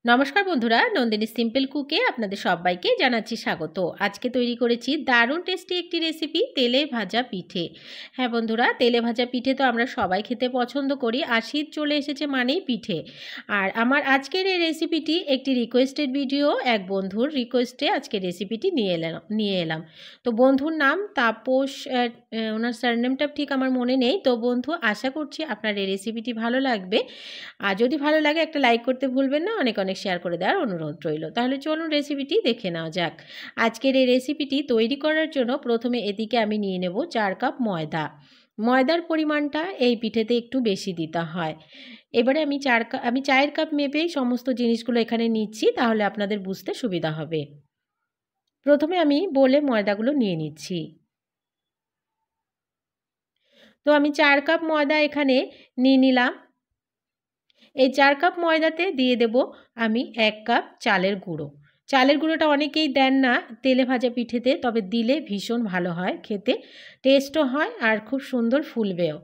নমস্কার বন্ধুরা, নন্দিনী সিম্পল কুকে আপনাদের সবাইকে জানাচ্ছি স্বাগত। আজকে তৈরি করেছি দারুণ টেস্টি একটি রেসিপি, তেলে ভাজা পিঠে। হ্যাঁ বন্ধুরা, তেলে ভাজা পিঠে তো আমরা সবাই খেতে পছন্দ করি, আর শীত চলে এসেছে মানেই পিঠে। আর আমার আজকের এই রেসিপিটি একটি রিকোয়েস্টেড ভিডিও, এক বন্ধুর রিকোয়েস্টে আজকে রেসিপিটি নিয়ে এলাম। তো বন্ধুর নাম তাপস, ওনার সারনেমটা ঠিক আমার মনে নেই। তো বন্ধু, আশা করছি আপনার এই রেসিপিটি ভালো লাগবে। আর যদি ভালো লাগে একটা লাইক করতে ভুলবেন না, অনেক অনেক শেয়ার করে দেওয়ার অনুরোধ রইল। তাহলে চলুন রেসিপিটি দেখে নেওয়া যাক। আজকের এই রেসিপিটি তৈরি করার জন্য প্রথমে এদিকে আমি নিয়ে নেব 4 কাপ ময়দা। ময়দার পরিমাণটা এই পিঠেতে একটু বেশি দিতে হয়। এবারে আমি চায়ের কাপ মেপেই সমস্ত জিনিসগুলো এখানে নিচ্ছি, তাহলে আপনাদের বুঝতে সুবিধা হবে। প্রথমে আমি বলে ময়দাগুলো নিয়ে নিচ্ছি। তো আমি 4 কাপ ময়দা এখানে নিয়ে নিলাম। এই 4 কাপ ময়দাতে দিয়ে দেব আমি 1 কাপ চালের গুঁড়ো। চালের গুঁড়োটা অনেকেই দেন না তেলে ভাজা পিঠেতে, তবে দিলে ভীষণ ভালো হয় খেতে, টেস্টও হয় আর খুব সুন্দর ফুলবেও।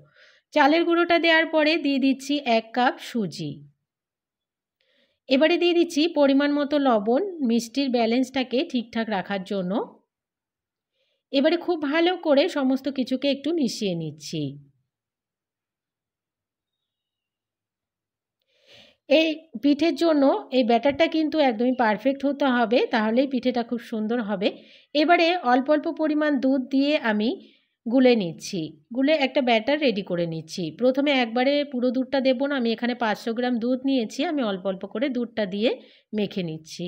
চালের গুঁড়োটা দেওয়ার পরে দিয়ে দিচ্ছি 1 কাপ সুজি। এবারে দিয়ে দিচ্ছি পরিমাণ মতো লবণ, মিষ্টির ব্যালেন্সটাকে ঠিকঠাক রাখার জন্য। এবারে খুব ভালো করে সমস্ত কিছুকে একটু মিশিয়ে নিচ্ছি। এই পিঠের জন্য এই ব্যাটারটা কিন্তু একদমই পারফেক্ট হতে হবে, তাহলেই পিঠেটা খুব সুন্দর হবে। এবারে অল্প অল্প পরিমাণ দুধ দিয়ে আমি গুলে নিচ্ছি, গুলে একটা ব্যাটার রেডি করে নিচ্ছি। প্রথমে একবারে পুরো দুধটা দেব না, আমি এখানে 500 গ্রাম দুধ নিয়েছি, আমি অল্প অল্প করে দুধটা দিয়ে মেখে নিচ্ছি।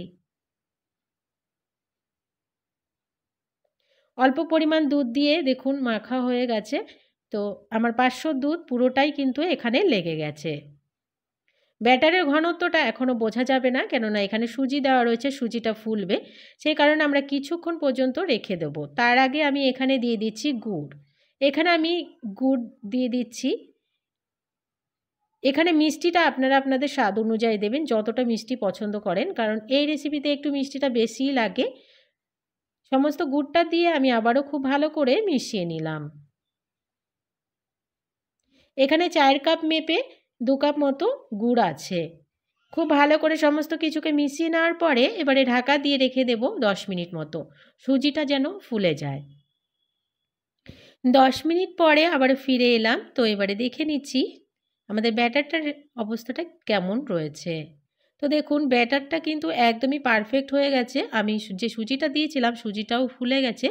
অল্প পরিমাণ দুধ দিয়ে দেখুন মাখা হয়ে গেছে। তো আমার 500 দুধ পুরোটাই কিন্তু এখানে লেগে গেছে। ব্যাটারের ঘনত্বটা এখনও বোঝা যাবে না, কেননা এখানে সুজি দেওয়া রয়েছে, সুজিটা ফুলবে, সেই কারণে আমরা কিছুক্ষণ পর্যন্ত রেখে দেবো। তার আগে আমি এখানে দিয়ে দিচ্ছি গুড়। এখানে আমি গুড় দিয়ে দিচ্ছি। এখানে মিষ্টিটা আপনারা আপনাদের স্বাদ অনুযায়ী দেবেন, যতটা মিষ্টি পছন্দ করেন, কারণ এই রেসিপিতে একটু মিষ্টিটা বেশিই লাগে। সমস্ত গুড়টা দিয়ে আমি আবারও খুব ভালো করে মিশিয়ে নিলাম। এখানে 4 কাপ মেপে 2 কাপ মতো গুড় আছে। খুব ভালো করে সমস্ত কিছুকে মিশিয়ে নেওয়ার পরে এবারে ঢাকা দিয়ে রেখে দেব 10 মিনিট মতো, সুজিটা যেন ফুলে যায়। 10 মিনিট পরে আবার ফিরে এলাম। তো এবারে দেখে নিচ্ছি আমাদের ব্যাটারটার অবস্থাটা কেমন রয়েছে। তো দেখুন ব্যাটারটা কিন্তু একদমই পারফেক্ট হয়ে গেছে। আমি যে সুজিটা দিয়েছিলাম সুজিটাও ফুলে গেছে,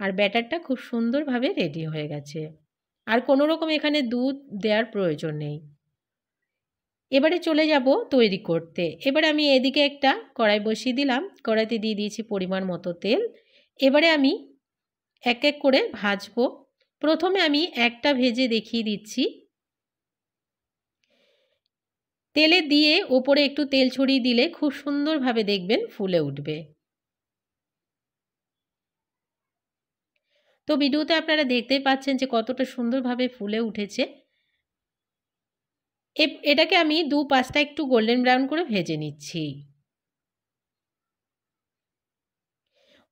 আর ব্যাটারটা খুব সুন্দরভাবে রেডি হয়ে গেছে। আর কোনো রকম এখানে দুধ দেওয়ার প্রয়োজন নেই। এবারে চলে যাব তৈরি করতে। এবারে আমি এদিকে একটা কড়াই বসিয়ে দিলাম, কড়াইতে দিয়ে দিয়েছি পরিমাণ মতো তেল। এবারে আমি এক এক করে ভাজবো। প্রথমে আমি একটা ভেজে দেখিয়ে দিচ্ছি। তেলে দিয়ে ওপরে একটু তেল ছড়িয়ে দিলে খুব সুন্দরভাবে দেখবেন ফুলে উঠবে। তো ভিডিওতে আপনারা দেখতেই পাচ্ছেন যে কতটা সুন্দরভাবে ফুলে উঠেছে। এটাকে আমি দু পাশটা একটু গোল্ডেন ব্রাউন করে ভেজে নিচ্ছি।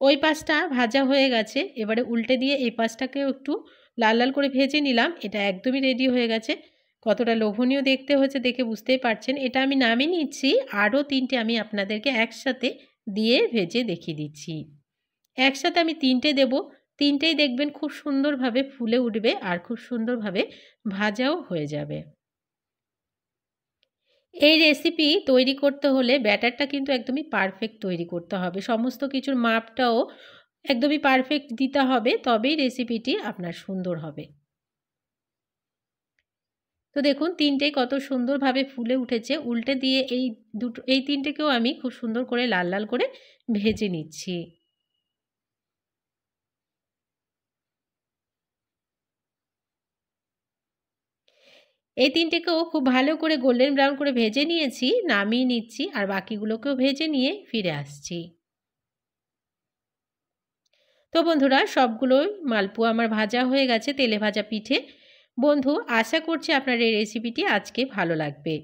ওই পাশটা ভাজা হয়ে গেছে, এবারে উল্টে দিয়ে এই পাশটাকেও একটু লাল লাল করে ভেজে নিলাম। এটা একদমই রেডি হয়ে গেছে। কতটা লোভনীয় দেখতে হচ্ছে দেখে বুঝতেই পারছেন। এটা আমি নামিয়ে নিচ্ছি, আরও 3টে আমি আপনাদেরকে একসাথে দিয়ে ভেজে দেখিয়ে দিচ্ছি। একসাথে আমি 3টে দেব, 3টেই দেখবেন খুব সুন্দরভাবে ফুলে উঠবে আর খুব সুন্দরভাবে ভাজাও হয়ে যাবে। এই রেসিপি তৈরি করতে হলে ব্যাটারটা কিন্তু একদমই পারফেক্ট তৈরি করতে হবে, সমস্ত কিছুর মাপটাও একদমই পারফেক্ট দিতে হবে, তবেই রেসিপিটি আপনার সুন্দর হবে। তো দেখুন 3টেই কত সুন্দরভাবে ফুলে উঠেছে। উল্টে দিয়ে এই 3টেকেও আমি খুব সুন্দর করে লাল লাল করে ভেজে নিচ্ছি। এই 3টেকেও খুব ভালো করে গোল্ডেন ব্রাউন করে ভেজে নিয়েছি, নামিয়ে নিচ্ছি, আর বাকিগুলোকেও ভেজে নিয়ে ফিরে আসছি। তো বন্ধুরা, সবগুলোই মালপোয়া আমার ভাজা হয়ে গেছে, তেলে ভাজা পিঠে। বন্ধু, আশা করছি আপনার এই রেসিপিটি আজকে ভালো লাগবে।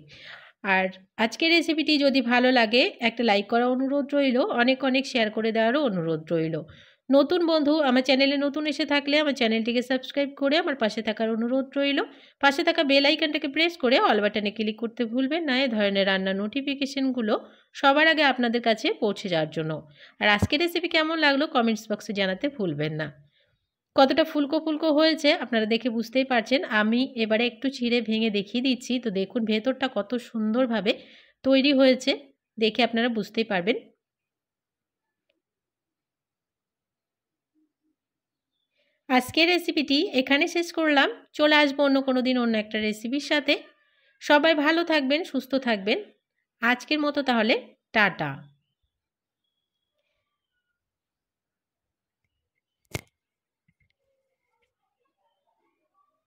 আর আজকের রেসিপিটি যদি ভালো লাগে একটা লাইক করার অনুরোধ রইল, অনেক অনেক শেয়ার করে দেওয়ারও অনুরোধ রইল। নতুন বন্ধু আমার চ্যানেলে নতুন এসে থাকলে আমার চ্যানেলটিকে সাবস্ক্রাইব করে আমার পাশে থাকার অনুরোধ রইল। পাশে থাকা বেল আইকনটাকে প্রেস করে অল বাটনে ক্লিক করতে ভুলবেন না, এ ধরনের রান্নার নোটিফিকেশনগুলো সবার আগে আপনাদের কাছে পৌঁছে যাওয়ার জন্য। আর আজকের রেসিপি কেমন লাগলো কমেন্টস বক্সে জানাতে ভুলবেন না। কতটা ফুলকো ফুলকো হয়েছে আপনারা দেখে বুঝতেই পারছেন। আমি এবারে একটু ছিঁড়ে ভেঙে দেখিয়ে দিচ্ছি। তো দেখুন ভেতরটা কত সুন্দরভাবে তৈরি হয়েছে, দেখে আপনারা বুঝতেই পারবেন। আজকের রেসিপিটি এখানে শেষ করলাম। চলে আসবো অন্য কোনো দিন অন্য একটা রেসিপির সাথে। সবাই ভালো থাকবেন, সুস্থ থাকবেন। আজকের মতো তাহলে টাটা।